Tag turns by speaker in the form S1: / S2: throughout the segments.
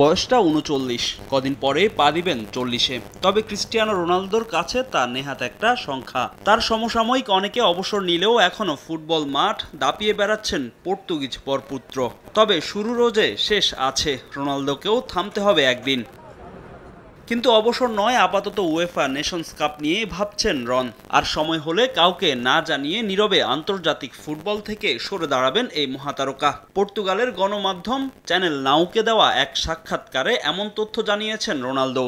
S1: বয়সটা ৩৯, কদিন পরে পা দিবেন ৪০-এ। তবে ক্রিস্টিয়ানো রোনালদোর কাছে তা নেহাত একটা সংখ্যা। তার সমসাময়িক অনেকে অবসর নিলেও এখনও ফুটবল মাঠ দাপিয়ে বেড়াচ্ছেন পর্তুগিজ বরপুত্র। তবে শুরুরও যে শেষ আছে, রোনালদোকেও থামতে হবে একদিন। কিন্তু অবসর নয়, আপাতত উয়েফা নেশনস কাপ নিয়ে ভাবছেন রন। আর সময় হলে কাউকে না জানিয়ে নীরবে আন্তর্জাতিক ফুটবল থেকে সরে দাঁড়াবেন এই মহাতারকা। পর্তুগালের গণমাধ্যম চ্যানেল নাউকে দেওয়া এক সাক্ষাৎকারে এমন তথ্য জানিয়েছেন রোনালদো।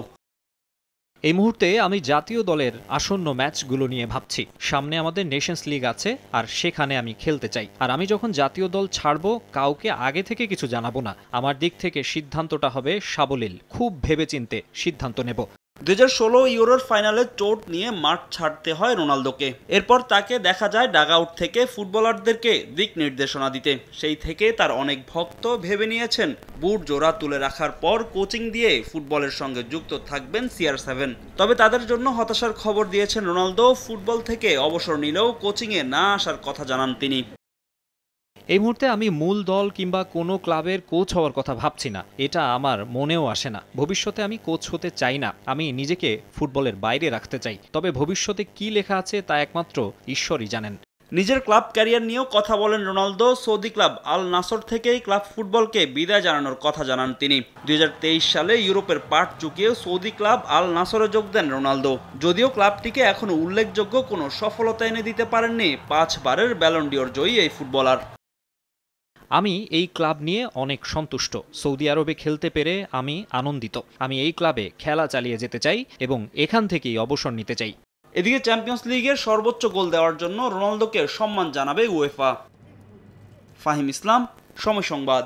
S2: এই মুহূর্তে আমি জাতীয় দলের আসন্ন ম্যাচগুলো নিয়ে ভাবছি। সামনে আমাদের নেশনস লিগ আছে, আর সেখানে আমি খেলতে চাই। আর আমি যখন জাতীয় দল ছাড়বো, কাউকে আগে থেকে কিছু জানাবো না। আমার দিক থেকে সিদ্ধান্তটা হবে সাবলীল, খুব ভেবেচিন্তে সিদ্ধান্ত নেব।
S1: 2016 ইউরোর ফাইনালে চোট নিয়ে মাঠ ছাড়তে হয় রোনালদোকে। এরপর তাকে দেখা যায় ডাগআউট থেকে ফুটবলারদেরকে দিক নির্দেশনা দিতে। সেই থেকে তার অনেক ভক্ত ভেবে নিয়েছেন বুট জোড়া তুলে রাখার পর কোচিং দিয়ে ফুটবলের সঙ্গে যুক্ত থাকবেন CR7। তবে তাদের জন্য হতাশার খবর দিয়েছেন রোনালদো। ফুটবল থেকে অবসর নিলেও কোচিংয়ে না আসার কথা জানান তিনি।
S2: এই মুহূর্তে আমি মূল দল কিংবা কোনো ক্লাবের কোচ হওয়ার কথা ভাবছি না, এটা আমার মনেও আসে না। ভবিষ্যতে আমি কোচ হতে চাই না, আমি নিজেকে ফুটবলের বাইরে রাখতে চাই। তবে ভবিষ্যতে কি লেখা আছে তা একমাত্র ঈশ্বরই জানেন।
S1: নিজের ক্লাব ক্যারিয়ার নিয়েও কথা বলেন রোনালদো। সৌদি ক্লাব আল নাসর থেকেই ক্লাব ফুটবলকে বিদায় জানানোর কথা জানান তিনি। 2023 সালে ইউরোপের পাট চুকিয়ে সৌদি ক্লাব আল নাসরে যোগ দেন রোনালদো। যদিও ক্লাবটিকে এখনো উল্লেখযোগ্য কোনো সফলতা এনে দিতে পারেননি 5 বারের ব্যালন ডিওর জয়ী এই ফুটবলার।
S2: আমি এই ক্লাব নিয়ে অনেক সন্তুষ্ট। সৌদি আরবে খেলতে পেরে আমি আনন্দিত। আমি এই ক্লাবে খেলা চালিয়ে যেতে চাই এবং এখান থেকেই অবসর নিতে চাই।
S1: এদিকে চ্যাম্পিয়ন্স লিগের সর্বোচ্চ গোল দেওয়ার জন্য রোনালদোকে সম্মান জানাবে উয়েফা। ফাহিম ইসলাম, সময় সংবাদ।